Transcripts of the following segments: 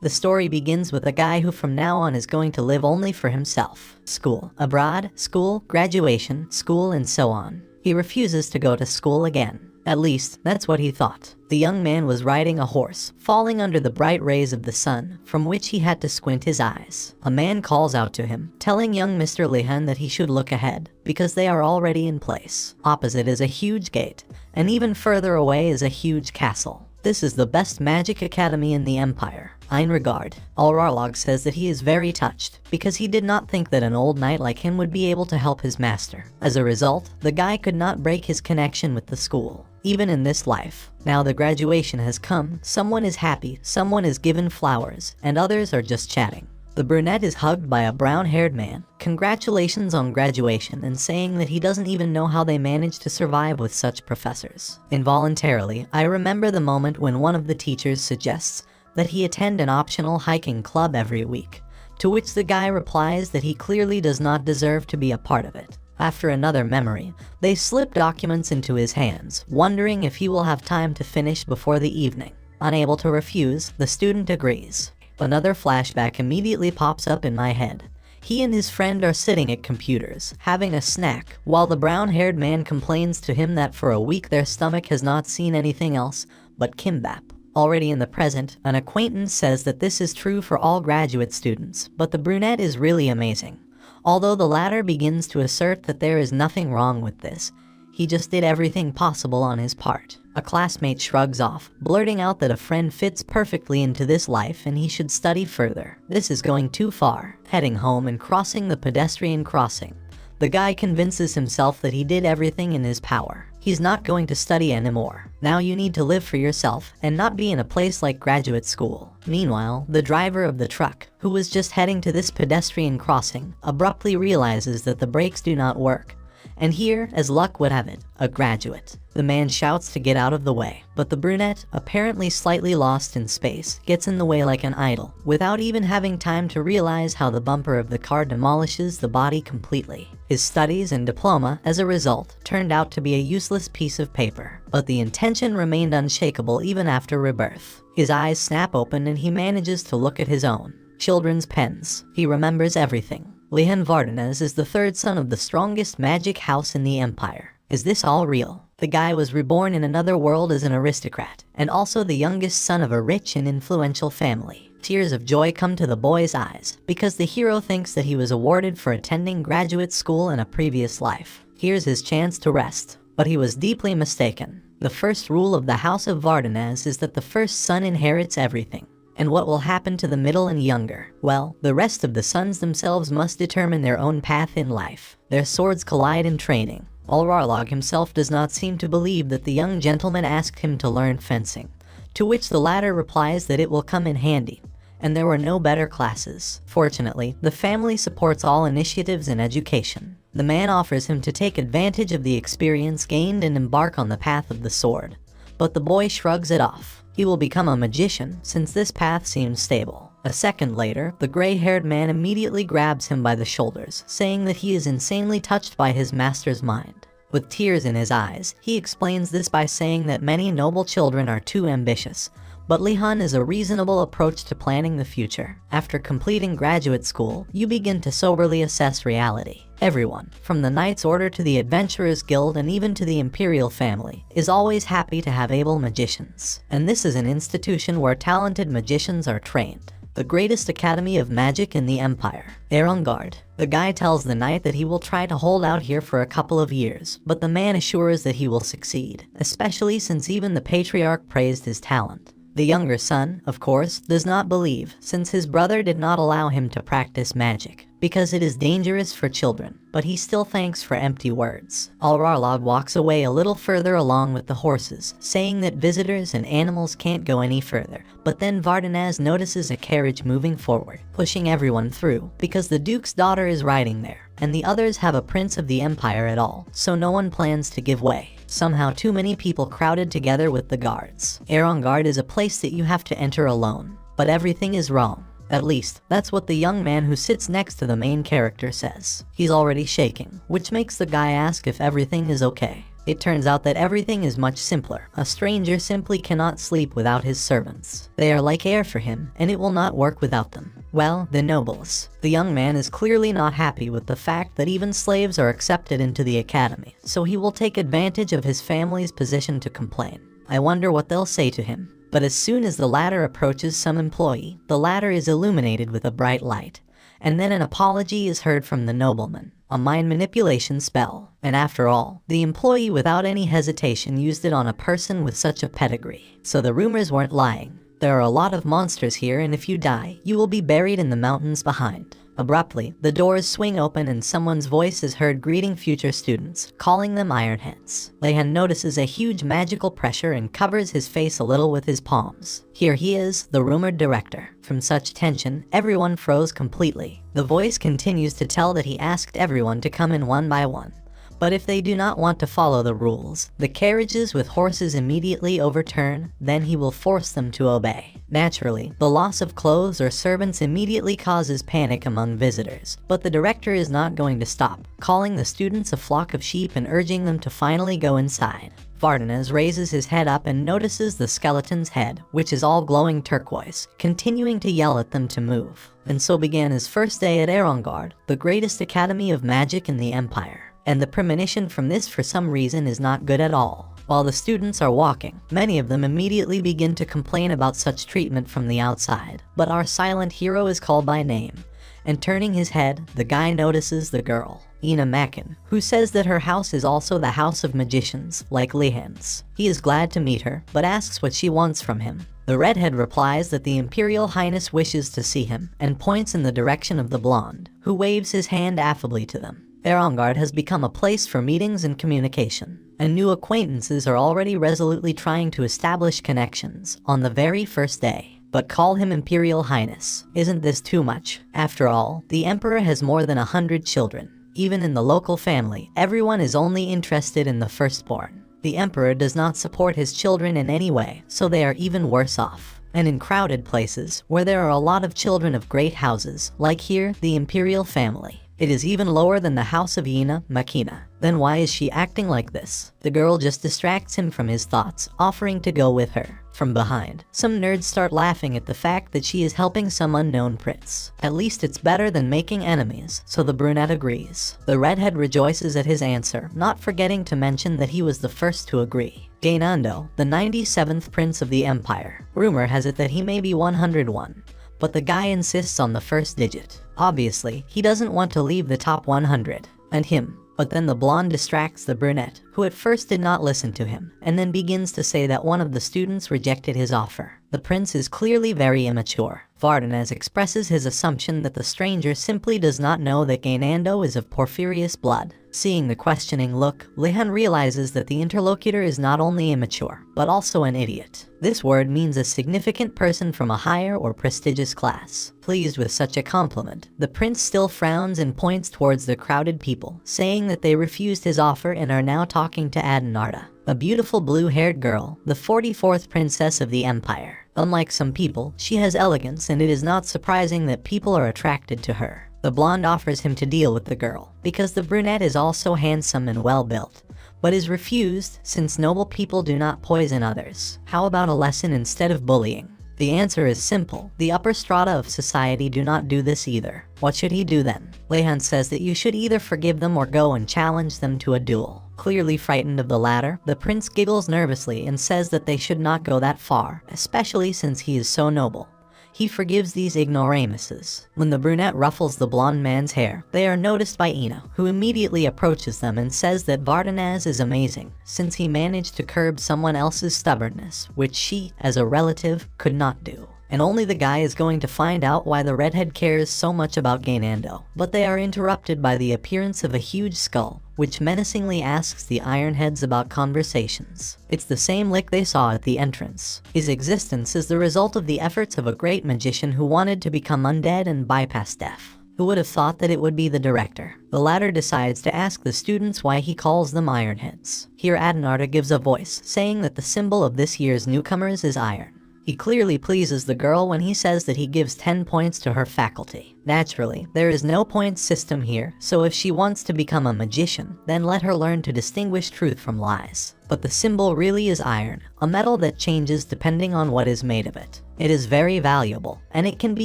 The story begins with a guy who from now on is going to live only for himself. School, abroad, school, graduation, school, and so on. He refuses to go to school again. At least, that's what he thought. The young man was riding a horse, falling under the bright rays of the sun, from which he had to squint his eyes. A man calls out to him, telling young Mr. Lihan that he should look ahead, because they are already in place. Opposite is a huge gate, and even further away is a huge castle. This is the best magic academy in the empire. In regard, Alrarlog says that he is very touched, because he did not think that an old knight like him would be able to help his master. As a result, the guy could not break his connection with the school, even in this life. Now the graduation has come, someone is happy, someone is given flowers, and others are just chatting. The brunette is hugged by a brown-haired man, congratulations on graduation, and saying that he doesn't even know how they managed to survive with such professors. Involuntarily, I remember the moment when one of the teachers suggests that he attend an optional hiking club every week, to which the guy replies that he clearly does not deserve to be a part of it. After another memory, they slip documents into his hands, wondering if he will have time to finish before the evening. Unable to refuse, the student agrees. Another flashback immediately pops up in my head. He and his friend are sitting at computers, having a snack, while the brown-haired man complains to him that for a week their stomach has not seen anything else but kimbap. Already in the present, an acquaintance says that this is true for all graduate students, but the brunette is really amazing. Although the latter begins to assert that there is nothing wrong with this, he just did everything possible on his part. A classmate shrugs off, blurting out that a friend fits perfectly into this life and he should study further. This is going too far. Heading home and crossing the pedestrian crossing, the guy convinces himself that he did everything in his power. He's not going to study anymore. Now you need to live for yourself and not be in a place like graduate school. Meanwhile, the driver of the truck, who was just heading to this pedestrian crossing, abruptly realizes that the brakes do not work. And here, as luck would have it, a graduate. The man shouts to get out of the way, but the brunette, apparently slightly lost in space, gets in the way like an idol, without even having time to realize how the bumper of the car demolishes the body completely. His studies and diploma, as a result, turned out to be a useless piece of paper, but the intention remained unshakable even after rebirth. His eyes snap open and he manages to look at his own children's pens. He remembers everything. Lihan Vardanez is the third son of the strongest magic house in the empire. Is this all real? The guy was reborn in another world as an aristocrat, and also the youngest son of a rich and influential family. Tears of joy come to the boy's eyes, because the hero thinks that he was awarded for attending graduate school in a previous life. Here's his chance to rest. But he was deeply mistaken. The first rule of the House of Vardanez is that the first son inherits everything. And what will happen to the middle and younger? Well, the rest of the sons themselves must determine their own path in life. Their swords collide in training. Alrarlog himself does not seem to believe that the young gentleman asked him to learn fencing, to which the latter replies that it will come in handy, and there were no better classes. Fortunately, the family supports all initiatives in education. The man offers him to take advantage of the experience gained and embark on the path of the sword, but the boy shrugs it off. He will become a magician, since this path seems stable. A second later, the gray-haired man immediately grabs him by the shoulders, saying that he is insanely touched by his master's mind. With tears in his eyes, he explains this by saying that many noble children are too ambitious, but Lihan is a reasonable approach to planning the future. After completing graduate school, you begin to soberly assess reality. Everyone, from the Knight's Order to the Adventurers Guild and even to the Imperial family, is always happy to have able magicians. And this is an institution where talented magicians are trained. The greatest academy of magic in the Empire. Erongard. The guy tells the knight that he will try to hold out here for a couple of years, but the man assures that he will succeed, especially since even the patriarch praised his talent. The younger son, of course, does not believe, since his brother did not allow him to practice magic, because it is dangerous for children, but he still thanks for empty words. Alrarlog walks away a little further along with the horses, saying that visitors and animals can't go any further, but then Vardanez notices a carriage moving forward, pushing everyone through, because the Duke's daughter is riding there, and the others have a prince of the empire at all, so no one plans to give way. Somehow too many people crowded together with the guards. Erongard is a place that you have to enter alone, but everything is wrong. At least, that's what the young man who sits next to the main character says. He's already shaking, which makes the guy ask if everything is okay. It turns out that everything is much simpler. A stranger simply cannot sleep without his servants. They are like air for him, and it will not work without them. Well, the nobles. The young man is clearly not happy with the fact that even slaves are accepted into the academy, so he will take advantage of his family's position to complain. I wonder what they'll say to him. But as soon as the latter approaches some employee, the latter is illuminated with a bright light. And then an apology is heard from the nobleman, a mind manipulation spell. And after all, the employee without any hesitation used it on a person with such a pedigree. So the rumors weren't lying. There are a lot of monsters here, and if you die, you will be buried in the mountains behind. Abruptly, the doors swing open and someone's voice is heard greeting future students, calling them Ironheads. Lehan notices a huge magical pressure and covers his face a little with his palms. Here he is, the rumored director. From such tension, everyone froze completely. The voice continues to tell that he asked everyone to come in one by one. But if they do not want to follow the rules, the carriages with horses immediately overturn, then he will force them to obey. Naturally, the loss of clothes or servants immediately causes panic among visitors, but the director is not going to stop, calling the students a flock of sheep and urging them to finally go inside. Vardanaz raises his head up and notices the skeleton's head, which is all glowing turquoise, continuing to yell at them to move. And so began his first day at Erongard, the greatest academy of magic in the empire. And the premonition from this for some reason is not good at all. While the students are walking, many of them immediately begin to complain about such treatment from the outside. But our silent hero is called by name, and turning his head, the guy notices the girl, Ina Makin, who says that her house is also the house of magicians, like Lehan's. He is glad to meet her, but asks what she wants from him. The redhead replies that the Imperial Highness wishes to see him, and points in the direction of the blonde, who waves his hand affably to them. Erongard has become a place for meetings and communication, and new acquaintances are already resolutely trying to establish connections on the very first day. But call him Imperial Highness. Isn't this too much? After all, the Emperor has more than 100 children. Even in the local family, everyone is only interested in the firstborn. The Emperor does not support his children in any way, so they are even worse off. And in crowded places, where there are a lot of children of great houses, like here, the Imperial family, it is even lower than the house of Ina Makina. Then why is she acting like this? The girl just distracts him from his thoughts, offering to go with her. From behind, some nerds start laughing at the fact that she is helping some unknown prince. At least it's better than making enemies, so the brunette agrees. The redhead rejoices at his answer, not forgetting to mention that he was the first to agree. Gainando, the 97th prince of the empire. Rumor has it that he may be 101. But the guy insists on the first digit. Obviously, he doesn't want to leave the top 100. And him. But then the blonde distracts the brunette, who at first did not listen to him, and then begins to say that one of the students rejected his offer. The prince is clearly very immature. Vardanaz expresses his assumption that the stranger simply does not know that Gainando is of Porphyrius blood. Seeing the questioning look, Lehan realizes that the interlocutor is not only immature, but also an idiot. This word means a significant person from a higher or prestigious class. Pleased with such a compliment, the prince still frowns and points towards the crowded people, saying that they refused his offer and are now talking to Adenarda, a beautiful blue-haired girl, the 44th princess of the empire. Unlike some people, she has elegance, and it is not surprising that people are attracted to her. The blonde offers him to deal with the girl, because the brunette is also handsome and well-built, but is refused since noble people do not poison others. How about a lesson instead of bullying? The answer is simple. The upper strata of society do not do this either. What should he do then? Lehan says that you should either forgive them or go and challenge them to a duel. Clearly frightened of the latter, the prince giggles nervously and says that they should not go that far, especially since he is so noble. He forgives these ignoramuses. When the brunette ruffles the blonde man's hair, they are noticed by Ina, who immediately approaches them and says that Vardanaz is amazing, since he managed to curb someone else's stubbornness, which she, as a relative, could not do. And only the guy is going to find out why the redhead cares so much about Gainando. But they are interrupted by the appearance of a huge skull, which menacingly asks the Ironheads about conversations. It's the same lick they saw at the entrance. His existence is the result of the efforts of a great magician who wanted to become undead and bypass death. Who would have thought that it would be the director? The latter decides to ask the students why he calls them Ironheads. Here Adenarda gives a voice, saying that the symbol of this year's newcomers is iron. He clearly pleases the girl when he says that he gives 10 points to her faculty. Naturally, there is no point system here, so if she wants to become a magician, then let her learn to distinguish truth from lies. But the symbol really is iron, a metal that changes depending on what is made of it. It is very valuable, and it can be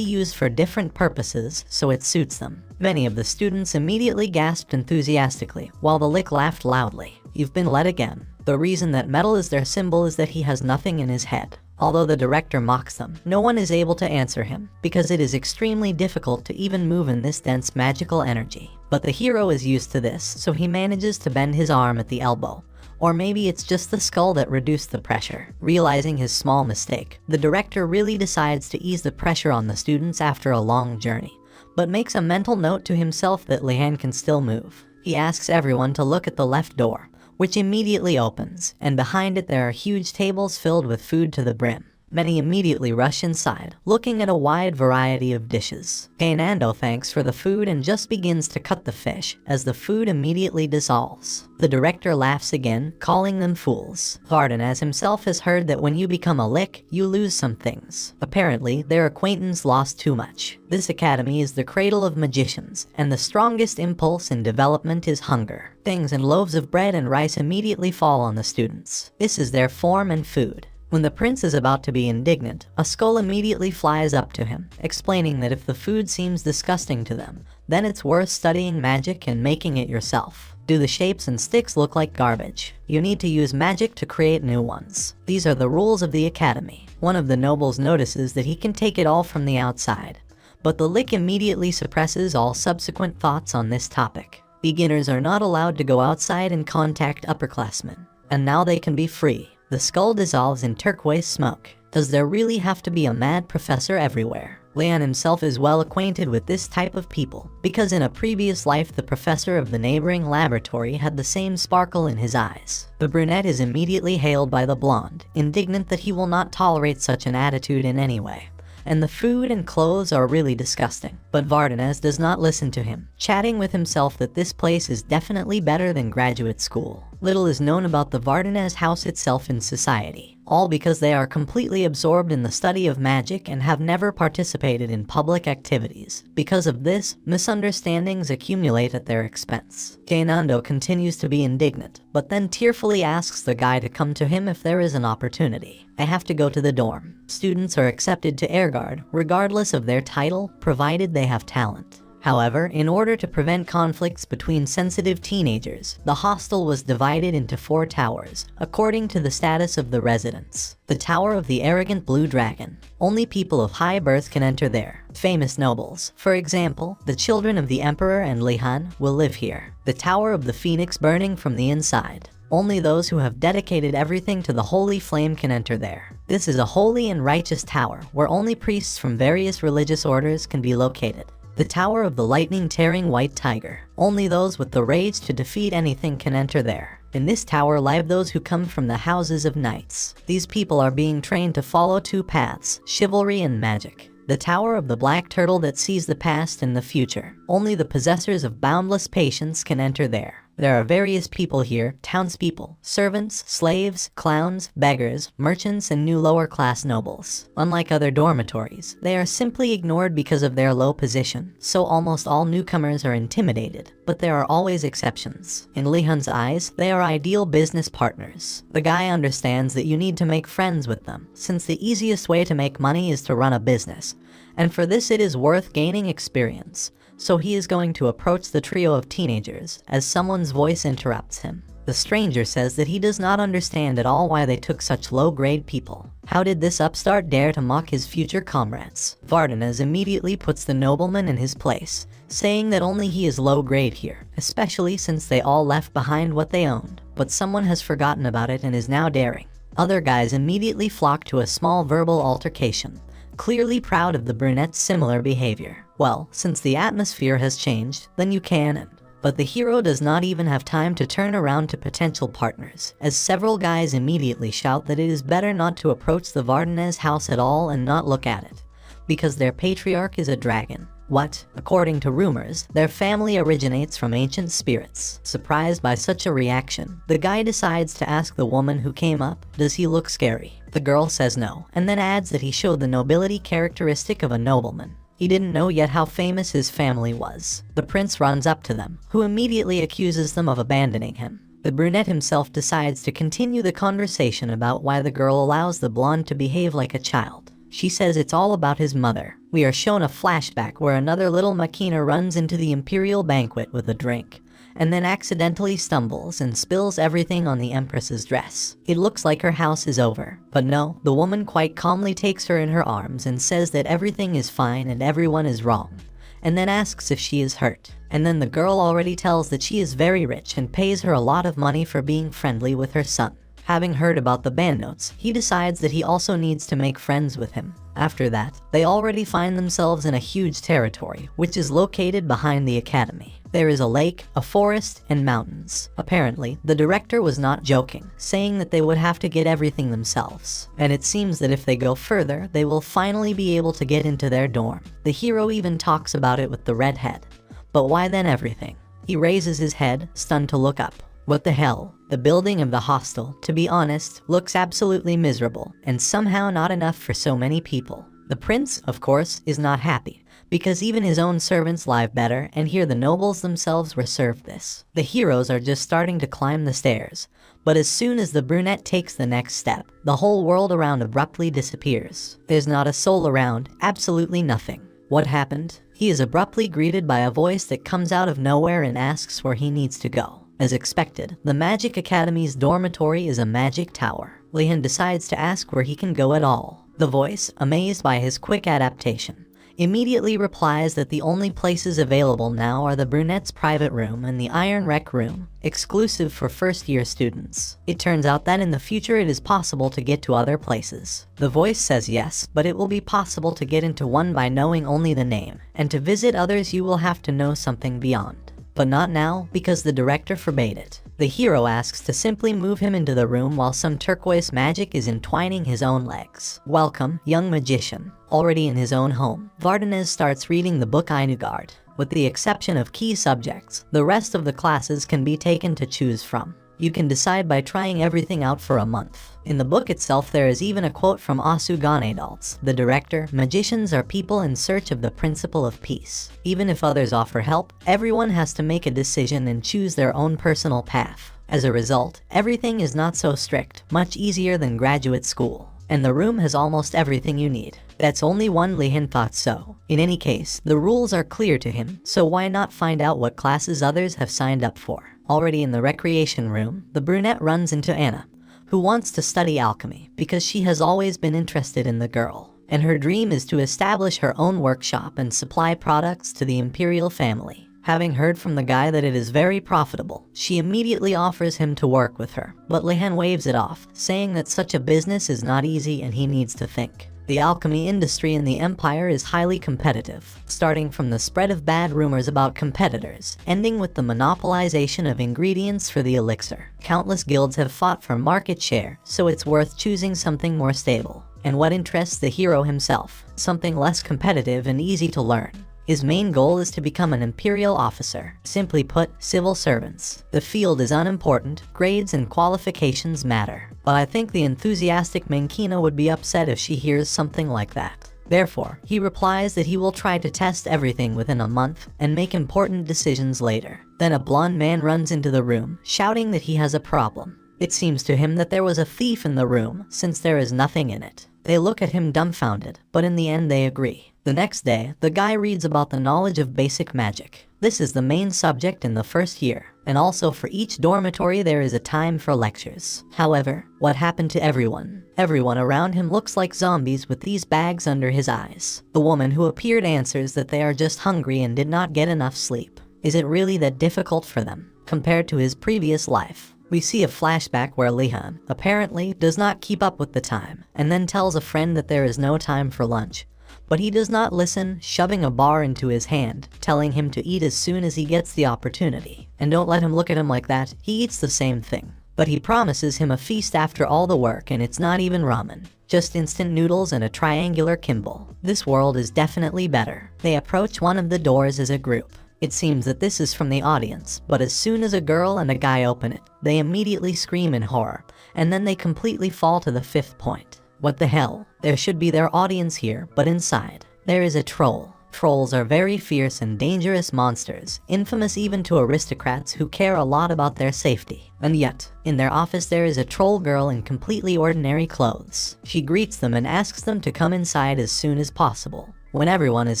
used for different purposes, so it suits them. Many of the students immediately gasped enthusiastically, while the lick laughed loudly. You've been led again. The reason that metal is their symbol is that he has nothing in his head. Although the director mocks them, no one is able to answer him, because it is extremely difficult to even move in this dense magical energy. But the hero is used to this, so he manages to bend his arm at the elbow. Or maybe it's just the skull that reduced the pressure. Realizing his small mistake, the director really decides to ease the pressure on the students after a long journey, but makes a mental note to himself that Lian can still move. He asks everyone to look at the left door, which immediately opens, and behind it there are huge tables filled with food to the brim. Many immediately rush inside, looking at a wide variety of dishes. Nando thanks for the food and just begins to cut the fish, as the food immediately dissolves. The director laughs again, calling them fools. Vardanaz himself has heard that when you become a lick, you lose some things. Apparently, their acquaintance lost too much. This academy is the cradle of magicians, and the strongest impulse in development is hunger. Things and loaves of bread and rice immediately fall on the students. This is their form and food. When the prince is about to be indignant, a skull immediately flies up to him, explaining that if the food seems disgusting to them, then it's worth studying magic and making it yourself. Do the shapes and sticks look like garbage? You need to use magic to create new ones. These are the rules of the academy. One of the nobles notices that he can take it all from the outside, but the lick immediately suppresses all subsequent thoughts on this topic. Beginners are not allowed to go outside and contact upperclassmen, and now they can be free. The skull dissolves in turquoise smoke. Does there really have to be a mad professor everywhere? Lian himself is well acquainted with this type of people, because in a previous life the professor of the neighboring laboratory had the same sparkle in his eyes. The brunette is immediately hailed by the blonde, indignant that he will not tolerate such an attitude in any way. And the food and clothes are really disgusting. But Vardanaz does not listen to him, chatting with himself that this place is definitely better than graduate school. Little is known about the Vardanaz house itself in society, all because they are completely absorbed in the study of magic and have never participated in public activities. Because of this, misunderstandings accumulate at their expense. Nando continues to be indignant, but then tearfully asks the guy to come to him if there is an opportunity. I have to go to the dorm. Students are accepted to Airguard, regardless of their title, provided they have talent. However, in order to prevent conflicts between sensitive teenagers, the hostel was divided into 4 towers, according to the status of the residents. The Tower of the Arrogant Blue Dragon. Only people of high birth can enter there. Famous nobles, for example, the children of the Emperor and Lihan, will live here. The Tower of the Phoenix burning from the inside. Only those who have dedicated everything to the holy flame can enter there. This is a holy and righteous tower, where only priests from various religious orders can be located. The Tower of the Lightning-Tearing White Tiger. Only those with the rage to defeat anything can enter there. In this tower live those who come from the houses of knights. These people are being trained to follow 2 paths, chivalry and magic. The Tower of the Black Turtle that sees the past and the future. Only the possessors of boundless patience can enter there. There are various people here, townspeople, servants, slaves, clowns, beggars, merchants, and new lower-class nobles. Unlike other dormitories, they are simply ignored because of their low position, so almost all newcomers are intimidated, but there are always exceptions. In Lihan's eyes, they are ideal business partners. The guy understands that you need to make friends with them, since the easiest way to make money is to run a business, and for this it is worth gaining experience. So he is going to approach the trio of teenagers, as someone's voice interrupts him. The stranger says that he does not understand at all why they took such low-grade people. How did this upstart dare to mock his future comrades? Vardanaz immediately puts the nobleman in his place, saying that only he is low-grade here, especially since they all left behind what they owned. But someone has forgotten about it and is now daring. Other guys immediately flock to a small verbal altercation, clearly proud of the brunette's similar behavior. Well, since the atmosphere has changed, then you can. But the hero does not even have time to turn around to potential partners, as several guys immediately shout that it is better not to approach the Vardanaz house at all and not look at it, because their patriarch is a dragon. What? According to rumors, their family originates from ancient spirits. Surprised by such a reaction, the guy decides to ask the woman who came up, does he look scary? The girl says no, and then adds that he showed the nobility characteristic of a nobleman. He didn't know yet how famous his family was. The prince runs up to them, who immediately accuses them of abandoning him. The brunette himself decides to continue the conversation about why the girl allows the blonde to behave like a child. She says it's all about his mother. We are shown a flashback where another little machina runs into the imperial banquet with a drink, and then accidentally stumbles and spills everything on the empress's dress. It looks like her house is over, but no, the woman quite calmly takes her in her arms and says that everything is fine and everyone is wrong, and then asks if she is hurt. And then the girl already tells that she is very rich and pays her a lot of money for being friendly with her son. Having heard about the band notes, he decides that he also needs to make friends with him. After that, they already find themselves in a huge territory, which is located behind the academy. There is a lake, a forest, and mountains. Apparently, the director was not joking, saying that they would have to get everything themselves. And it seems that if they go further, they will finally be able to get into their dorm. The hero even talks about it with the redhead. But why then everything? He raises his head, stunned to look up. What the hell? The building of the hostel, to be honest, looks absolutely miserable, and somehow not enough for so many people. The prince, of course, is not happy, because even his own servants live better, and here the nobles themselves were served this. The heroes are just starting to climb the stairs, but as soon as the brunette takes the next step, the whole world around abruptly disappears. There's not a soul around, absolutely nothing. What happened? He is abruptly greeted by a voice that comes out of nowhere and asks where he needs to go. As expected, the Magic Academy's dormitory is a magic tower. Lehan decides to ask where he can go at all. The voice, amazed by his quick adaptation, immediately replies that the only places available now are the brunette's private room and the Iron Rec room, exclusive for first-year students. It turns out that in the future it is possible to get to other places. The voice says yes, but it will be possible to get into one by knowing only the name, and to visit others you will have to know something beyond. But not now, because the director forbade it. The hero asks to simply move him into the room while some turquoise magic is entwining his own legs. Welcome, young magician. Already in his own home, Vardanez starts reading the book Ainugard. With the exception of key subjects, the rest of the classes can be taken to choose from. You can decide by trying everything out for a month. In the book itself there is even a quote from Asu Ganadals, the director, magicians are people in search of the principle of peace. Even if others offer help, everyone has to make a decision and choose their own personal path. As a result, everything is not so strict, much easier than graduate school. And the room has almost everything you need. That's only one Lehan thought so. In any case, the rules are clear to him, so why not find out what classes others have signed up for? Already in the recreation room, the brunette runs into Anna, who wants to study alchemy because she has always been interested in the girl, and her dream is to establish her own workshop and supply products to the imperial family. Having heard from the guy that it is very profitable, she immediately offers him to work with her, but Lehan waves it off, saying that such a business is not easy and he needs to think. The alchemy industry in the Empire is highly competitive, starting from the spread of bad rumors about competitors, ending with the monopolization of ingredients for the elixir. Countless guilds have fought for market share, so it's worth choosing something more stable. And what interests the hero himself? Something less competitive and easy to learn. His main goal is to become an imperial officer. Simply put, civil servants. The field is unimportant, grades and qualifications matter. But I think the enthusiastic Menkina would be upset if she hears something like that. Therefore, he replies that he will try to test everything within a month and make important decisions later. Then a blonde man runs into the room, shouting that he has a problem. It seems to him that there was a thief in the room, since there is nothing in it. They look at him dumbfounded, but in the end they agree. The next day, the guy reads about the knowledge of basic magic. This is the main subject in the first year, and also for each dormitory there is a time for lectures. However, what happened to everyone? Everyone around him looks like zombies with these bags under his eyes. The woman who appeared answers that they are just hungry and did not get enough sleep. Is it really that difficult for them, compared to his previous life? We see a flashback where Lehan, apparently, does not keep up with the time, and then tells a friend that there is no time for lunch. But he does not listen, shoving a bar into his hand, telling him to eat as soon as he gets the opportunity. And don't let him look at him like that, he eats the same thing. But he promises him a feast after all the work and it's not even ramen. Just instant noodles and a triangular Kimball. This world is definitely better. They approach one of the doors as a group. It seems that this is from the audience, but as soon as a girl and a guy open it, they immediately scream in horror, and then they completely fall to the 5th point. What the hell? There should be their audience here, but inside, there is a troll. Trolls are very fierce and dangerous monsters, infamous even to aristocrats who care a lot about their safety. And yet, in their office there is a troll girl in completely ordinary clothes. She greets them and asks them to come inside as soon as possible. When everyone is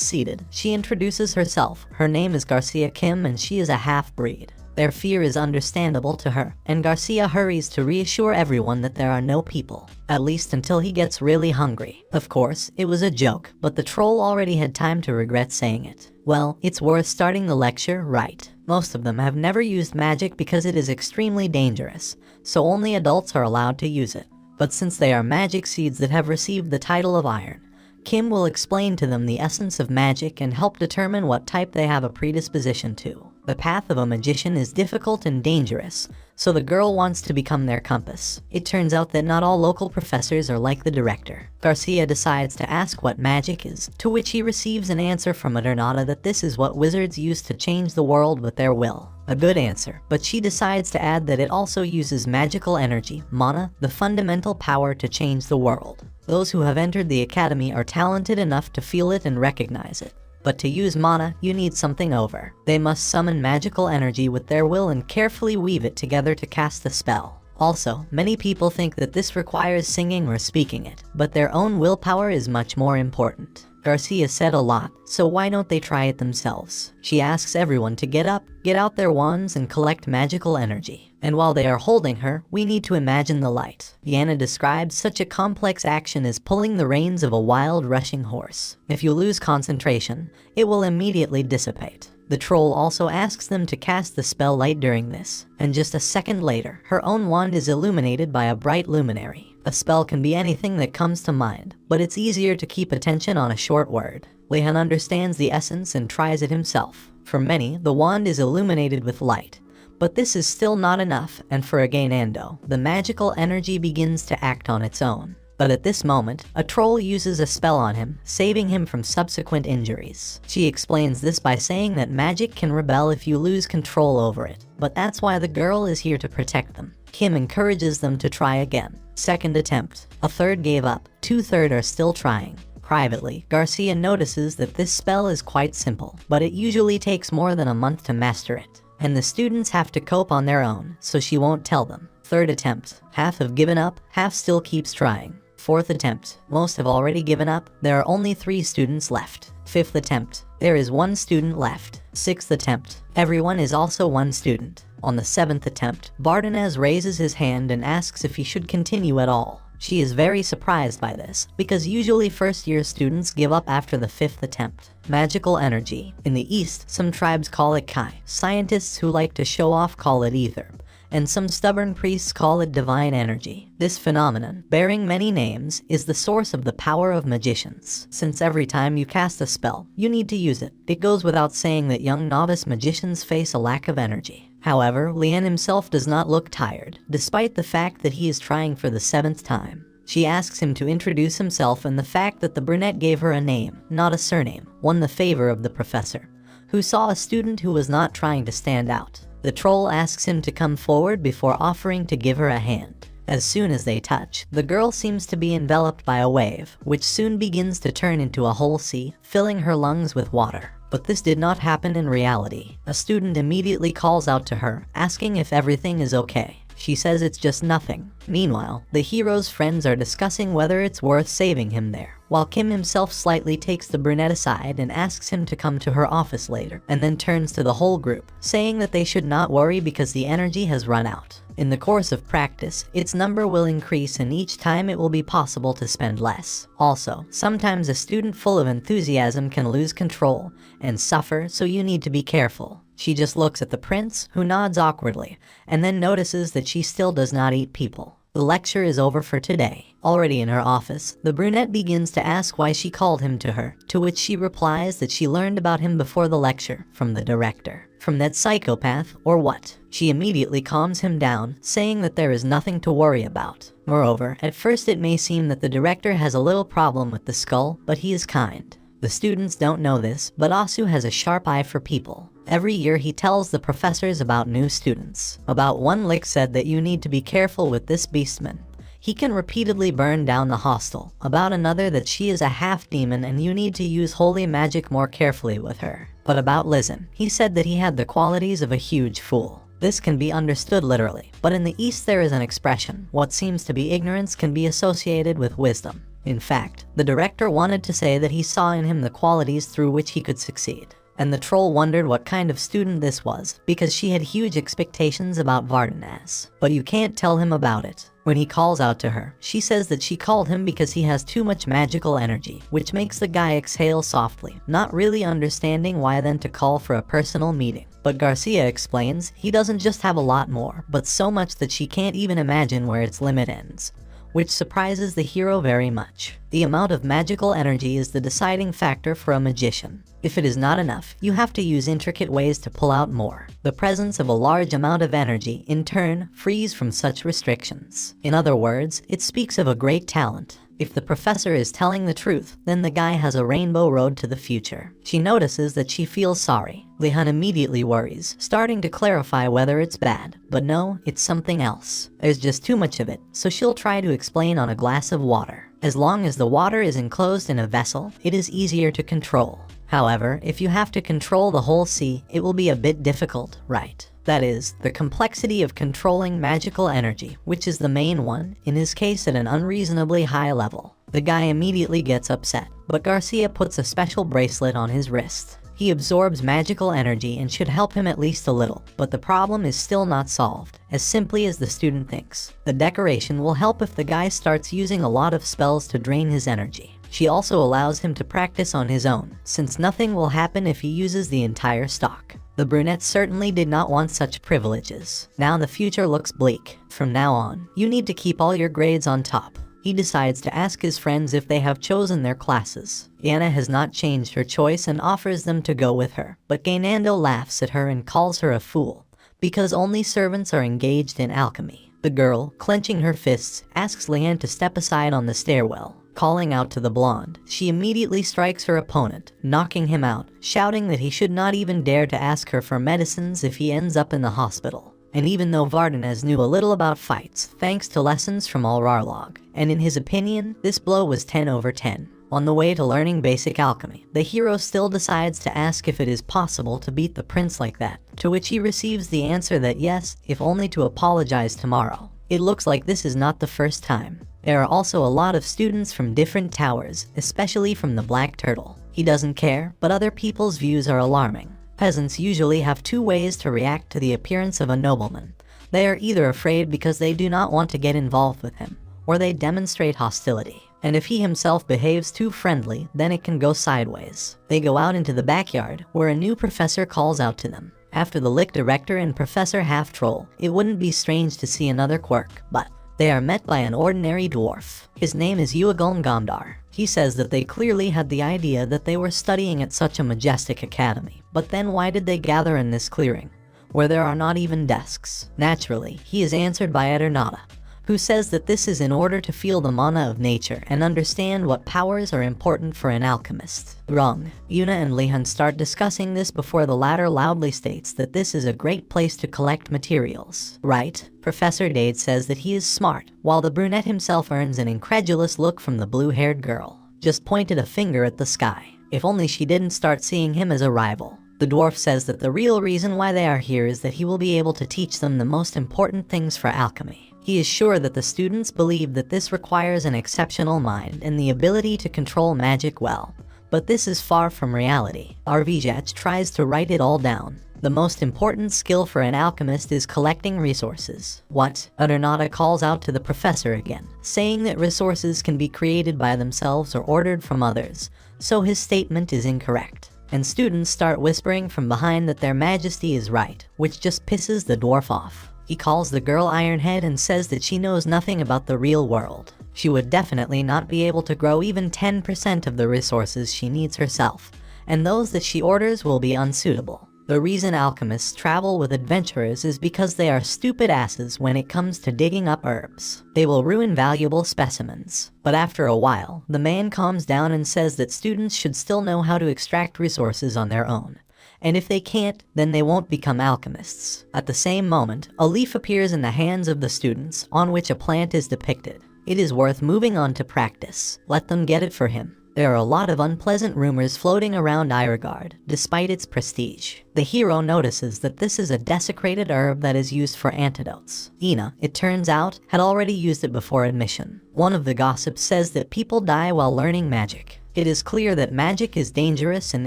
seated, she introduces herself. Her name is Garcia Kim and she is a half-breed. Their fear is understandable to her, and Garcia hurries to reassure everyone that there are no people, at least until he gets really hungry. Of course, it was a joke, but the troll already had time to regret saying it. Well, it's worth starting the lecture, right? Most of them have never used magic because it is extremely dangerous, so only adults are allowed to use it. But since they are magic seeds that have received the title of Iron, Kim will explain to them the essence of magic and help determine what type they have a predisposition to. The path of a magician is difficult and dangerous, so the girl wants to become their compass. It turns out that not all local professors are like the director. Garcia decides to ask what magic is, to which he receives an answer from Adernata that this is what wizards use to change the world with their will. A good answer, but she decides to add that it also uses magical energy, mana, the fundamental power to change the world. Those who have entered the academy are talented enough to feel it and recognize it. But to use mana, you need something over. They must summon magical energy with their will and carefully weave it together to cast the spell. Also, many people think that this requires singing or speaking it, but their own willpower is much more important. Garcia said a lot, so why don't they try it themselves? She asks everyone to get up, get out their wands, and collect magical energy. And while they are holding her, we need to imagine the light. Yana describes such a complex action as pulling the reins of a wild rushing horse. If you lose concentration, it will immediately dissipate. The troll also asks them to cast the spell light during this, and just a second later, her own wand is illuminated by a bright luminary. A spell can be anything that comes to mind, but it's easier to keep attention on a short word. Lehan understands the essence and tries it himself. For many, the wand is illuminated with light, but this is still not enough, and for Againando, the magical energy begins to act on its own. But at this moment, a troll uses a spell on him, saving him from subsequent injuries. She explains this by saying that magic can rebel if you lose control over it, but that's why the girl is here to protect them. Kim encourages them to try again. Second attempt. A third gave up. 2/3 are still trying. Privately, Garcia notices that this spell is quite simple, but it usually takes more than a month to master it. And the students have to cope on their own, so she won't tell them. Third attempt. Half have given up, half still keeps trying. Fourth attempt. Most have already given up. There are only 3 students left. Fifth attempt. There is 1 student left. Sixth attempt. Everyone is also 1 student. On the 7th attempt, Bardenez raises his hand and asks if he should continue at all. She is very surprised by this, because usually first-year students give up after the 5th attempt. Magical energy. In the East, some tribes call it Kai. Scientists who like to show off call it ether, and some stubborn priests call it divine energy. This phenomenon, bearing many names, is the source of the power of magicians. Since every time you cast a spell, you need to use it. It goes without saying that young novice magicians face a lack of energy. However, Lian himself does not look tired, despite the fact that he is trying for the 7th time. She asks him to introduce himself, and the fact that the brunette gave her a name, not a surname, won the favor of the professor, who saw a student who was not trying to stand out. The troll asks him to come forward before offering to give her a hand. As soon as they touch, the girl seems to be enveloped by a wave, which soon begins to turn into a whole sea, filling her lungs with water. But this did not happen in reality. A student immediately calls out to her, asking if everything is okay. She says it's just nothing. Meanwhile, the hero's friends are discussing whether it's worth saving him there, while Kim himself slightly takes the brunette aside and asks him to come to her office later, and then turns to the whole group, saying that they should not worry because the energy has run out. In the course of practice, its number will increase, and each time it will be possible to spend less. Also, sometimes a student full of enthusiasm can lose control and suffer, so you need to be careful. She just looks at the prince, who nods awkwardly, and then notices that she still does not eat people. The lecture is over for today. Already in her office, the brunette begins to ask why she called him to her, to which she replies that she learned about him before the lecture, from the director. From that psychopath, or what? She immediately calms him down, saying that there is nothing to worry about. Moreover, at first it may seem that the director has a little problem with the skull, but he is kind. The students don't know this, but Asu has a sharp eye for people. Every year he tells the professors about new students. About one Lick said that you need to be careful with this beastman. He can repeatedly burn down the hostel. About another that she is a half-demon and you need to use holy magic more carefully with her. But about Lizin, he said that he had the qualities of a huge fool. This can be understood literally, but in the East there is an expression, what seems to be ignorance can be associated with wisdom. In fact, the director wanted to say that he saw in him the qualities through which he could succeed. And the troll wondered what kind of student this was, because she had huge expectations about Vardanas. But you can't tell him about it. When he calls out to her, she says that she called him because he has too much magical energy, which makes the guy exhale softly, not really understanding why then to call for a personal meeting. But Garcia explains he doesn't just have a lot more, but so much that she can't even imagine where its limit ends, which surprises the hero very much. The amount of magical energy is the deciding factor for a magician. If it is not enough, you have to use intricate ways to pull out more. The presence of a large amount of energy, in turn, frees from such restrictions. In other words, it speaks of a great talent. If the professor is telling the truth, then the guy has a rainbow road to the future. She notices that she feels sorry. Lihan immediately worries, starting to clarify whether it's bad. But no, it's something else. There's just too much of it, so she'll try to explain on a glass of water. As long as the water is enclosed in a vessel, it is easier to control. However, if you have to control the whole sea, it will be a bit difficult, right? That is, the complexity of controlling magical energy, which is the main one, in his case at an unreasonably high level. The guy immediately gets upset, but Garcia puts a special bracelet on his wrist. He absorbs magical energy and should help him at least a little, but the problem is still not solved, as simply as the student thinks. The decoration will help if the guy starts using a lot of spells to drain his energy. She also allows him to practice on his own, since nothing will happen if he uses the entire stock. The brunette certainly did not want such privileges. Now the future looks bleak. From now on, you need to keep all your grades on top. He decides to ask his friends if they have chosen their classes. Yana has not changed her choice and offers them to go with her, but Gainando laughs at her and calls her a fool, because only servants are engaged in alchemy. The girl, clenching her fists, asks Lian to step aside on the stairwell. Calling out to the blonde, she immediately strikes her opponent, knocking him out, shouting that he should not even dare to ask her for medicines if he ends up in the hospital. And even though Vardanes knew a little about fights, thanks to lessons from Alrarlog, and in his opinion, this blow was 10 over 10. On the way to learning basic alchemy, the hero still decides to ask if it is possible to beat the prince like that, to which he receives the answer that yes, if only to apologize tomorrow. It looks like this is not the first time. There are also a lot of students from different towers, especially from the Black Turtle. He doesn't care, but other people's views are alarming. Peasants usually have two ways to react to the appearance of a nobleman. They are either afraid because they do not want to get involved with him, or they demonstrate hostility. And if he himself behaves too friendly, then it can go sideways. They go out into the backyard, where a new professor calls out to them. After the Lick director and Professor Half-Troll, it wouldn't be strange to see another quirk, but they are met by an ordinary dwarf. His name is Uagulm Gomdar. He says that they clearly had the idea that they were studying at such a majestic academy. But then why did they gather in this clearing, where there are not even desks? Naturally, he is answered by Eternata, who says that this is in order to feel the mana of nature and understand what powers are important for an alchemist. Wrong. Yuna and Lihan start discussing this before the latter loudly states that this is a great place to collect materials. Right? Professor Dade says that he is smart, while the brunette himself earns an incredulous look from the blue-haired girl. Just pointed a finger at the sky. If only she didn't start seeing him as a rival. The dwarf says that the real reason why they are here is that he will be able to teach them the most important things for alchemy. He is sure that the students believe that this requires an exceptional mind and the ability to control magic well. But this is far from reality. Arvijach tries to write it all down. The most important skill for an alchemist is collecting resources. What? Eternata calls out to the professor again, saying that resources can be created by themselves or ordered from others, so his statement is incorrect. And students start whispering from behind that their majesty is right, which just pisses the dwarf off. He calls the girl Ironhead and says that she knows nothing about the real world. She would definitely not be able to grow even 10% of the resources she needs herself, and those that she orders will be unsuitable. The reason alchemists travel with adventurers is because they are stupid asses when it comes to digging up herbs. They will ruin valuable specimens. But after a while, the man calms down and says that students should still know how to extract resources on their own. And if they can't, then they won't become alchemists. At the same moment, a leaf appears in the hands of the students, on which a plant is depicted. It is worth moving on to practice. Let them get it for him. There are a lot of unpleasant rumors floating around Iregard, despite its prestige. The hero notices that this is a desecrated herb that is used for antidotes. Ina, it turns out, had already used it before admission. One of the gossips says that people die while learning magic. It is clear that magic is dangerous and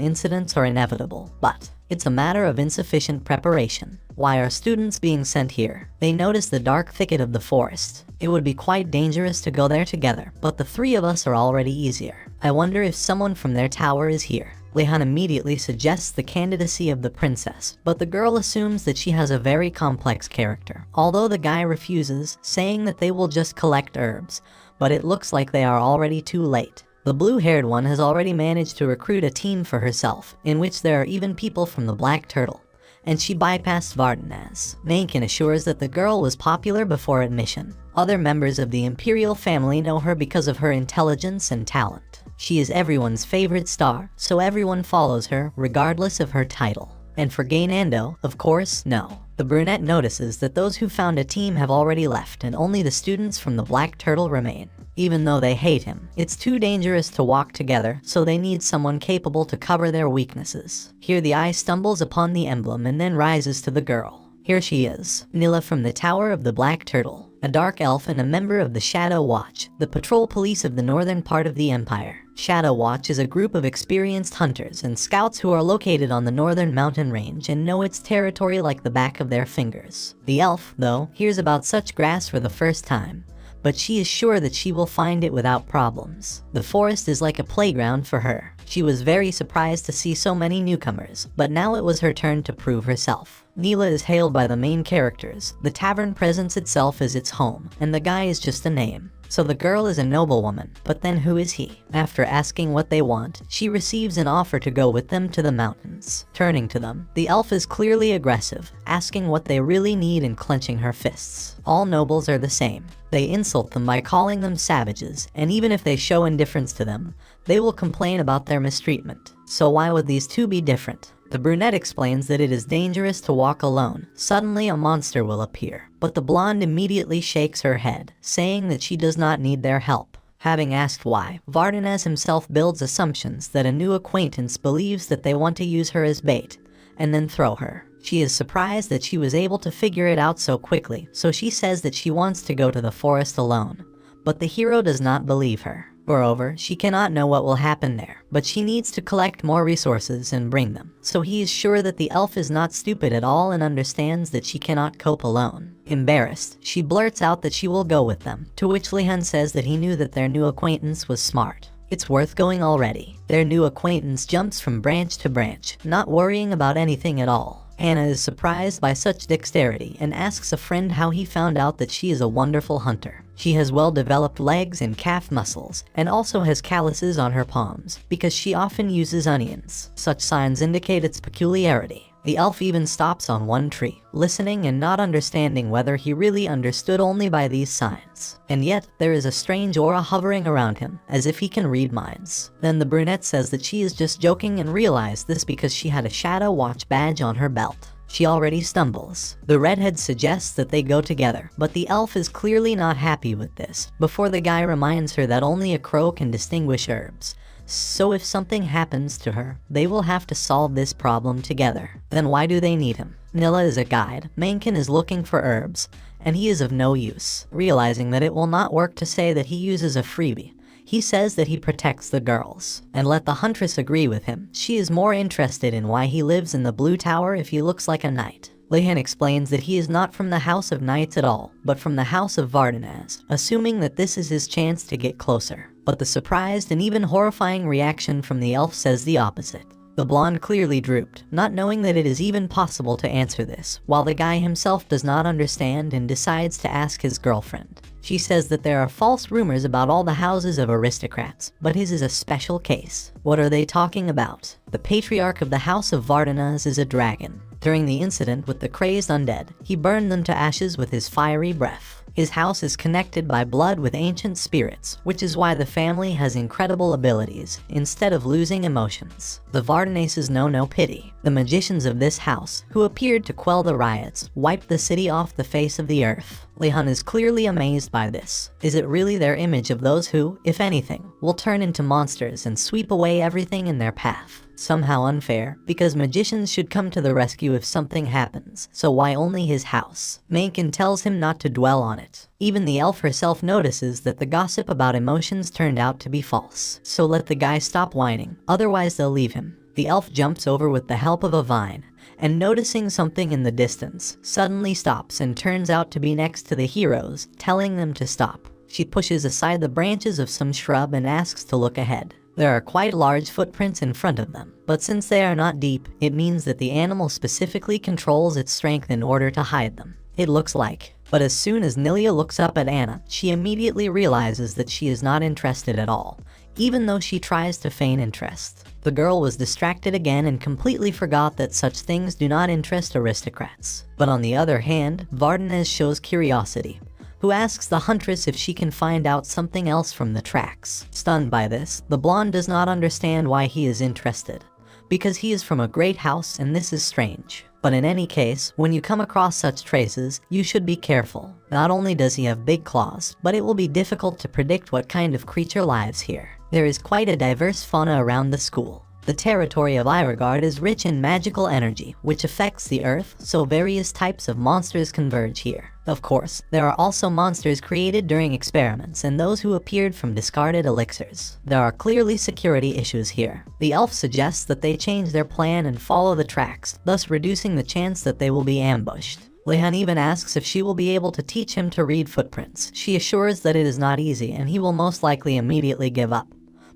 incidents are inevitable, but it's a matter of insufficient preparation. Why are students being sent here? They notice the dark thicket of the forest. It would be quite dangerous to go there together, but the three of us are already easier. I wonder if someone from their tower is here. Lehan immediately suggests the candidacy of the princess, but the girl assumes that she has a very complex character. Although the guy refuses, saying that they will just collect herbs, but it looks like they are already too late. The blue-haired one has already managed to recruit a team for herself, in which there are even people from the Black Turtle, and she bypassed Vardanaz. Mankin assures that the girl was popular before admission. Other members of the Imperial family know her because of her intelligence and talent. She is everyone's favorite star, so everyone follows her, regardless of her title. And for Gaynando, of course, no. The brunette notices that those who found a team have already left and only the students from the Black Turtle remain. Even though they hate him, it's too dangerous to walk together, so they need someone capable to cover their weaknesses. Here the eye stumbles upon the emblem and then rises to the girl. Here she is, Nilla from the Tower of the Black Turtle, a dark elf and a member of the Shadow Watch, the patrol police of the northern part of the Empire. Shadow Watch is a group of experienced hunters and scouts who are located on the northern mountain range and know its territory like the back of their fingers. The elf, though, hears about such grass for the first time, but she is sure that she will find it without problems. The forest is like a playground for her. She was very surprised to see so many newcomers, but now it was her turn to prove herself. Neela is hailed by the main characters. The tavern presents itself as its home, and the guy is just a name. So the girl is a noblewoman, but then who is he? After asking what they want, she receives an offer to go with them to the mountains. Turning to them, the elf is clearly aggressive, asking what they really need and clenching her fists. All nobles are the same. They insult them by calling them savages, and even if they show indifference to them, they will complain about their mistreatment. So why would these two be different? The brunette explains that it is dangerous to walk alone. Suddenly a monster will appear, but the blonde immediately shakes her head, saying that she does not need their help. Having asked why, Vardanaz himself builds assumptions that a new acquaintance believes that they want to use her as bait, and then throw her. She is surprised that she was able to figure it out so quickly, so she says that she wants to go to the forest alone. But the hero does not believe her. Moreover, she cannot know what will happen there, but she needs to collect more resources and bring them. So he is sure that the elf is not stupid at all and understands that she cannot cope alone. Embarrassed, she blurts out that she will go with them, to which Lihan says that he knew that their new acquaintance was smart. It's worth going already. Their new acquaintance jumps from branch to branch, not worrying about anything at all. Anna is surprised by such dexterity and asks a friend how he found out that she is a wonderful hunter. She has well-developed legs and calf muscles, and also has calluses on her palms, because she often uses onions. Such signs indicate its peculiarity. The elf even stops on one tree, listening and not understanding whether he really understood only by these signs. And yet, there is a strange aura hovering around him, as if he can read minds. Then the brunette says that she is just joking and realized this because she had a Shadow Watch badge on her belt. She already stumbles. The redhead suggests that they go together, but the elf is clearly not happy with this, before the guy reminds her that only a crow can distinguish herbs. So if something happens to her, they will have to solve this problem together. Then why do they need him? Nilla is a guide, Mankin is looking for herbs, and he is of no use. Realizing that it will not work to say that he uses a freebie, he says that he protects the girls. And let the huntress agree with him. She is more interested in why he lives in the Blue Tower if he looks like a knight. Lihan explains that he is not from the House of Knights at all, but from the House of Vardanaz, assuming that this is his chance to get closer. But the surprised and even horrifying reaction from the elf says the opposite. The blonde clearly drooped, not knowing that it is even possible to answer this, while the guy himself does not understand and decides to ask his girlfriend. She says that there are false rumors about all the houses of aristocrats, but his is a special case. What are they talking about? The patriarch of the House of Vardanas is a dragon. During the incident with the crazed undead, he burned them to ashes with his fiery breath. His house is connected by blood with ancient spirits, which is why the family has incredible abilities, instead of losing emotions. The Vardanases know no pity. The magicians of this house, who appeared to quell the riots, wiped the city off the face of the earth. Lehan is clearly amazed by this. Is it really their image of those who, if anything, will turn into monsters and sweep away everything in their path? Somehow unfair, because magicians should come to the rescue if something happens, so why only his house? Mencken tells him not to dwell on it. Even the elf herself notices that the gossip about emotions turned out to be false. So let the guy stop whining, otherwise they'll leave him. The elf jumps over with the help of a vine, and noticing something in the distance, suddenly stops and turns out to be next to the heroes, telling them to stop. She pushes aside the branches of some shrub and asks to look ahead. There are quite large footprints in front of them, but since they are not deep, it means that the animal specifically controls its strength in order to hide them. It looks like. But as soon as Nilia looks up at Anna, she immediately realizes that she is not interested at all, even though she tries to feign interest. The girl was distracted again and completely forgot that such things do not interest aristocrats. But on the other hand, Vardanes shows curiosity, who asks the huntress if she can find out something else from the tracks. Stunned by this, the blonde does not understand why he is interested, because he is from a great house and this is strange. But in any case, when you come across such traces, you should be careful. Not only does he have big claws, but it will be difficult to predict what kind of creature lives here. There is quite a diverse fauna around the school. The territory of Irigard is rich in magical energy, which affects the earth, so various types of monsters converge here. Of course, there are also monsters created during experiments and those who appeared from discarded elixirs. There are clearly security issues here. The elf suggests that they change their plan and follow the tracks, thus reducing the chance that they will be ambushed. Lehan even asks if she will be able to teach him to read footprints. She assures that it is not easy and he will most likely immediately give up.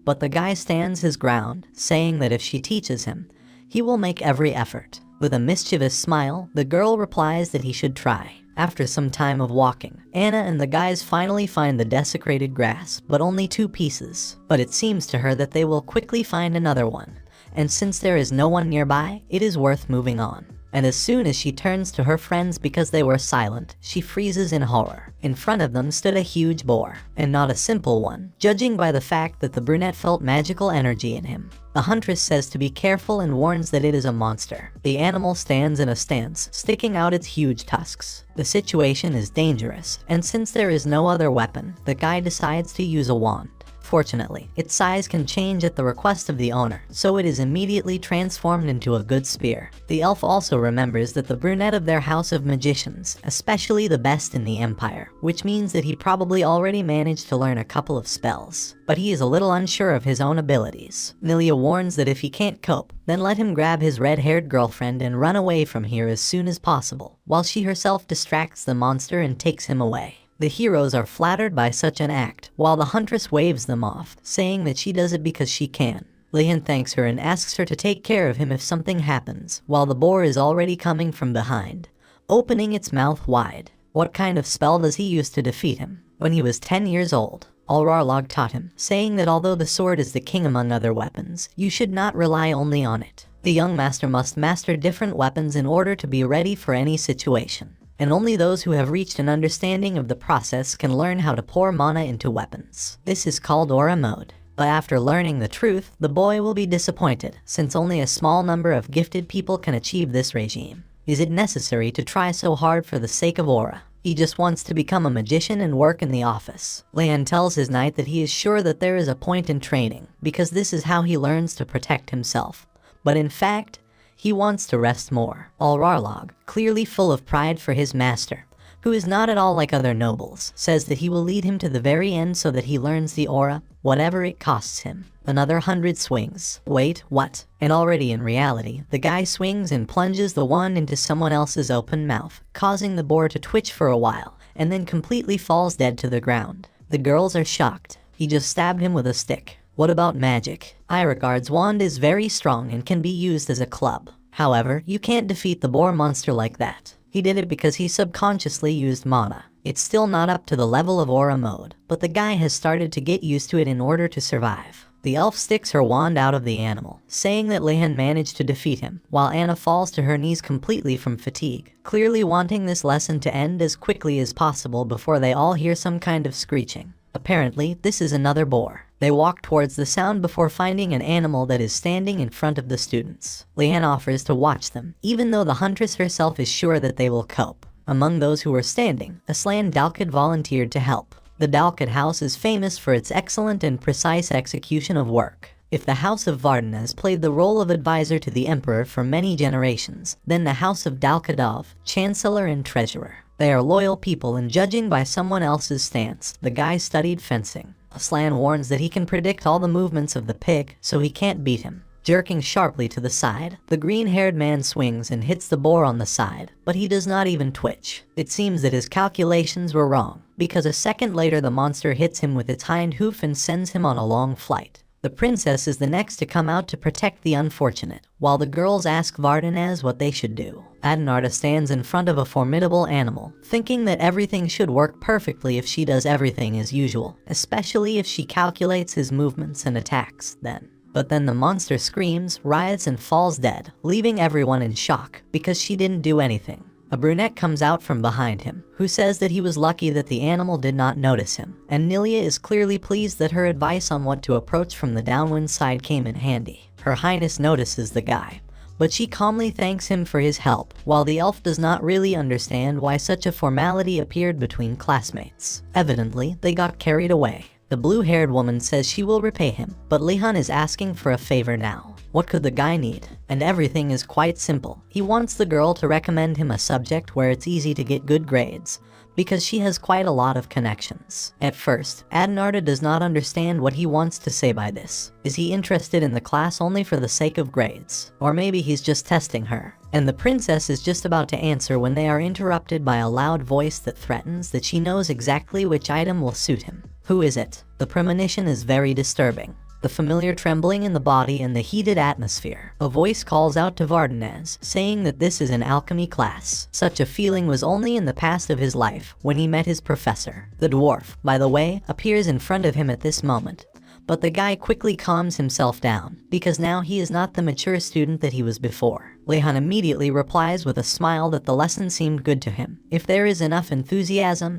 But the guy stands his ground, saying that if she teaches him, he will make every effort. With a mischievous smile, the girl replies that he should try. After some time of walking, Anna and the guys finally find the desecrated grass, but only 2 pieces. But it seems to her that they will quickly find another one, and since there is no one nearby, it is worth moving on. And as soon as she turns to her friends because they were silent, she freezes in horror. In front of them stood a huge boar, and not a simple one, judging by the fact that the brunette felt magical energy in him. The huntress says to be careful and warns that it is a monster. The animal stands in a stance, sticking out its huge tusks. The situation is dangerous, and since there is no other weapon, the guy decides to use a wand. Fortunately, its size can change at the request of the owner, so it is immediately transformed into a good spear. The elf also remembers that the brunette of their house of magicians, especially the best in the empire, which means that he probably already managed to learn a couple of spells. But he is a little unsure of his own abilities. Nilia warns that if he can't cope, then let him grab his red-haired girlfriend and run away from here as soon as possible, while she herself distracts the monster and takes him away. The heroes are flattered by such an act, while the huntress waves them off, saying that she does it because she can. Lehan thanks her and asks her to take care of him if something happens, while the boar is already coming from behind, opening its mouth wide. What kind of spell does he use to defeat him? When he was 10 years old, Alrarlog taught him, saying that although the sword is the king among other weapons, you should not rely only on it. The young master must master different weapons in order to be ready for any situation. And only those who have reached an understanding of the process can learn how to pour mana into weapons. This is called aura mode. But after learning the truth, the boy will be disappointed, since only a small number of gifted people can achieve this regime. Is it necessary to try so hard for the sake of aura? He just wants to become a magician and work in the office. Lehan tells his knight that he is sure that there is a point in training, because this is how he learns to protect himself. But in fact, he wants to rest more. Alrarlog, clearly full of pride for his master, who is not at all like other nobles, says that he will lead him to the very end so that he learns the aura, whatever it costs him. Another 100 swings. Wait, what? And already in reality, the guy swings and plunges the wand into someone else's open mouth, causing the boar to twitch for a while, and then completely falls dead to the ground. The girls are shocked. He just stabbed him with a stick. What about magic? Iregard's wand is very strong and can be used as a club. However, you can't defeat the boar monster like that. He did it because he subconsciously used mana. It's still not up to the level of aura mode, but the guy has started to get used to it in order to survive. The elf sticks her wand out of the animal, saying that Lehan managed to defeat him, while Anna falls to her knees completely from fatigue, clearly wanting this lesson to end as quickly as possible before they all hear some kind of screeching. Apparently, this is another boar. They walk towards the sound before finding an animal that is standing in front of the students. Lehan offers to watch them, even though the huntress herself is sure that they will cope. Among those who were standing, Aslan Dalkid volunteered to help. The Dalkid house is famous for its excellent and precise execution of work. If the House of Varden has played the role of advisor to the Emperor for many generations, then the House of Dalkidov, Chancellor and Treasurer. They are loyal people, and judging by someone else's stance, the guy studied fencing. Aslan warns that he can predict all the movements of the pig, so he can't beat him. Jerking sharply to the side, the green-haired man swings and hits the boar on the side, but he does not even twitch. It seems that his calculations were wrong, because a second later the monster hits him with its hind hoof and sends him on a long flight. The princess is the next to come out to protect the unfortunate, while the girls ask Vardanaz what they should do. Adenarda stands in front of a formidable animal, thinking that everything should work perfectly if she does everything as usual, especially if she calculates his movements and attacks then. But then the monster screams, writhes, and falls dead, leaving everyone in shock, because she didn't do anything. A brunette comes out from behind him, who says that he was lucky that the animal did not notice him, and Nilia is clearly pleased that her advice on what to approach from the downwind side came in handy. Her Highness notices the guy, but she calmly thanks him for his help, while the elf does not really understand why such a formality appeared between classmates. Evidently, they got carried away. The blue-haired woman says she will repay him, but Lehan is asking for a favor now. What could the guy need? And everything is quite simple. He wants the girl to recommend him a subject where it's easy to get good grades, because she has quite a lot of connections. At first, Adenarda does not understand what he wants to say by this. Is he interested in the class only for the sake of grades? Or maybe he's just testing her. And the princess is just about to answer when they are interrupted by a loud voice that threatens that she knows exactly which item will suit him. Who is it? The premonition is very disturbing. The familiar trembling in the body and the heated atmosphere. A voice calls out to Vardanaz, saying that this is an alchemy class. Such a feeling was only in the past of his life, when he met his professor. The dwarf, by the way, appears in front of him at this moment. But the guy quickly calms himself down, because now he is not the mature student that he was before. Lehan immediately replies with a smile that the lesson seemed good to him, if there is enough enthusiasm.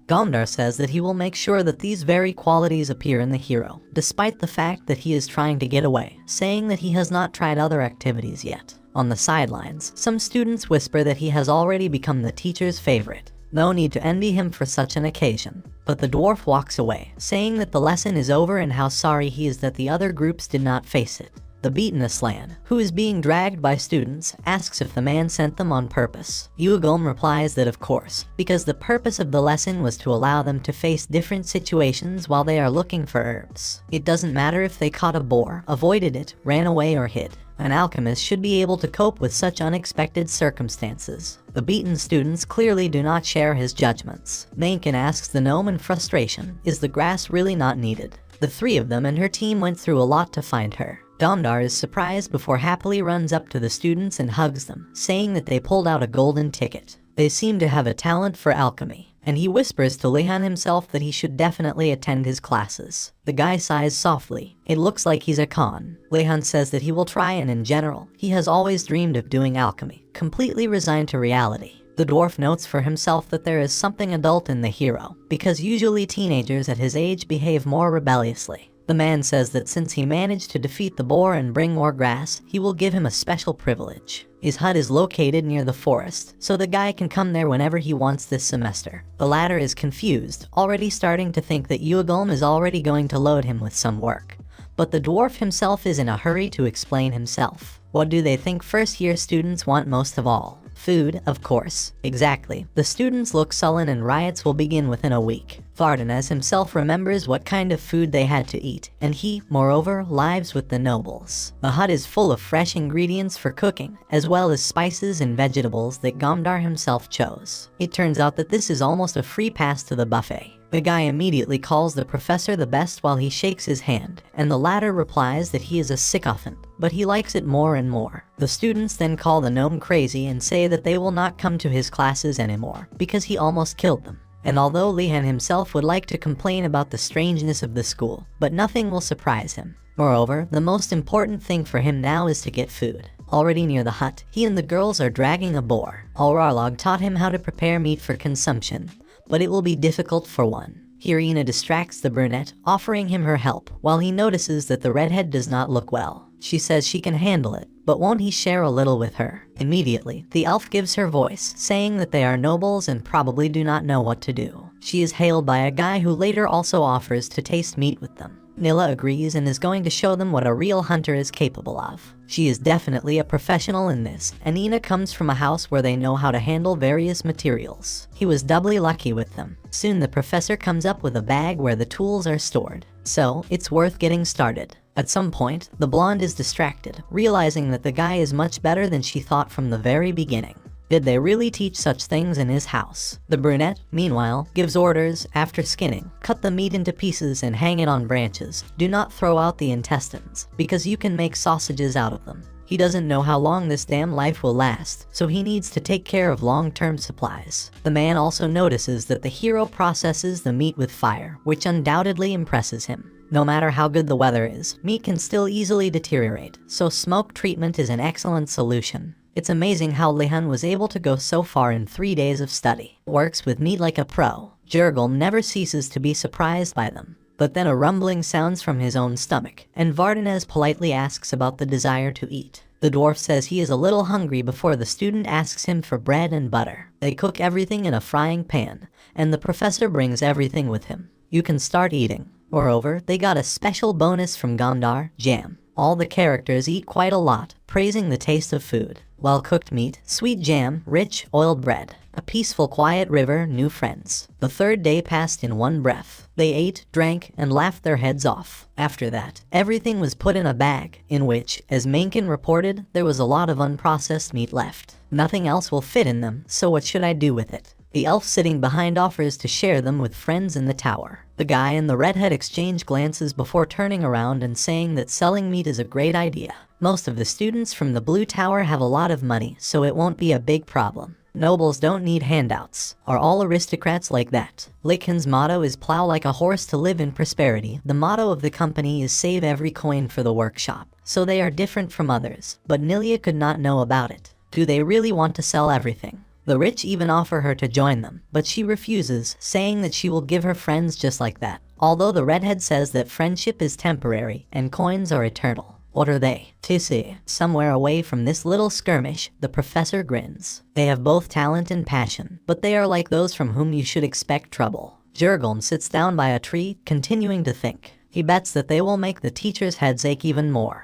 Gondar says that he will make sure that these very qualities appear in the hero, despite the fact that he is trying to get away, saying that he has not tried other activities yet. On the sidelines, some students whisper that he has already become the teacher's favorite. No need to envy him for such an occasion. But the dwarf walks away, saying that the lesson is over and how sorry he is that the other groups did not face it. The beaten Aslan, who is being dragged by students, asks if the man sent them on purpose. Uagulm replies that of course, because the purpose of the lesson was to allow them to face different situations while they are looking for herbs. It doesn't matter if they caught a boar, avoided it, ran away, or hid. An alchemist should be able to cope with such unexpected circumstances. The beaten students clearly do not share his judgments. Mankin asks the gnome in frustration, is the grass really not needed? The three of them and her team went through a lot to find her. Domdar is surprised before happily runs up to the students and hugs them, saying that they pulled out a golden ticket. They seem to have a talent for alchemy, and he whispers to Lehan himself that he should definitely attend his classes. The guy sighs softly. It looks like he's a con. Lehan says that he will try, and in general, he has always dreamed of doing alchemy, completely resigned to reality. The dwarf notes for himself that there is something adult in the hero, because usually teenagers at his age behave more rebelliously. The man says that since he managed to defeat the boar and bring more grass, he will give him a special privilege. His hut is located near the forest, so the guy can come there whenever he wants this semester. The latter is confused, already starting to think that Uagulm is already going to load him with some work. But the dwarf himself is in a hurry to explain himself. What do they think first-year students want most of all? Food, of course. Exactly. The students look sullen and riots will begin within a week. Vardanaz himself remembers what kind of food they had to eat, and he, moreover, lives with the nobles. The hut is full of fresh ingredients for cooking, as well as spices and vegetables that Gondar himself chose. It turns out that this is almost a free pass to the buffet. The guy immediately calls the professor the best while he shakes his hand, and the latter replies that he is a sycophant, but he likes it more and more. The students then call the gnome crazy and say that they will not come to his classes anymore because he almost killed them. And although Lihan himself would like to complain about the strangeness of the school, but nothing will surprise him. Moreover, the most important thing for him now is to get food. Already near the hut, he and the girls are dragging a boar. Alrarlog taught him how to prepare meat for consumption, but it will be difficult for one. Irina distracts the brunette, offering him her help, while he notices that the redhead does not look well. She says she can handle it, but won't he share a little with her? Immediately, the elf gives her voice, saying that they are nobles and probably do not know what to do. She is hailed by a guy who later also offers to taste meat with them. Nilla agrees and is going to show them what a real hunter is capable of. She is definitely a professional in this, and Ina comes from a house where they know how to handle various materials. He was doubly lucky with them. Soon the professor comes up with a bag where the tools are stored, so it's worth getting started. At some point, the blonde is distracted, realizing that the guy is much better than she thought from the very beginning. Did they really teach such things in his house? The brunette, meanwhile, gives orders after skinning. Cut the meat into pieces and hang it on branches. Do not throw out the intestines, because you can make sausages out of them. He doesn't know how long this damn life will last, so he needs to take care of long-term supplies. The man also notices that the hero processes the meat with fire, which undoubtedly impresses him. No matter how good the weather is, meat can still easily deteriorate, so smoke treatment is an excellent solution. It's amazing how Lihan was able to go so far in 3 days of study. Works with meat like a pro. Jurgel never ceases to be surprised by them. But then a rumbling sounds from his own stomach, and Vardanez politely asks about the desire to eat. The dwarf says he is a little hungry before the student asks him for bread and butter. They cook everything in a frying pan, and the professor brings everything with him. You can start eating. Moreover, they got a special bonus from Gondar, jam. All the characters eat quite a lot, praising the taste of food. Well-cooked meat, sweet jam, rich, oiled bread. A peaceful, quiet river, new friends. The third day passed in one breath. They ate, drank, and laughed their heads off. After that, everything was put in a bag, in which, as Mainkin reported, there was a lot of unprocessed meat left. Nothing else will fit in them, so what should I do with it? The elf sitting behind offers to share them with friends in the tower. The guy and the redhead exchange glances before turning around and saying that selling meat is a great idea. Most of the students from the blue tower have a lot of money, so it won't be a big problem. Nobles don't need handouts. Are all aristocrats like that? Likhan's motto is plow like a horse to live in prosperity. The motto of the company is save every coin for the workshop. So they are different from others, but Nilia could not know about it. Do they really want to sell everything? The rich even offer her to join them, but she refuses, saying that she will give her friends just like that. Although the redhead says that friendship is temporary and coins are eternal. What are they? To see. Somewhere away from this little skirmish, the professor grins. They have both talent and passion, but they are like those from whom you should expect trouble. Jurgolm sits down by a tree, continuing to think. He bets that they will make the teachers' heads ache even more.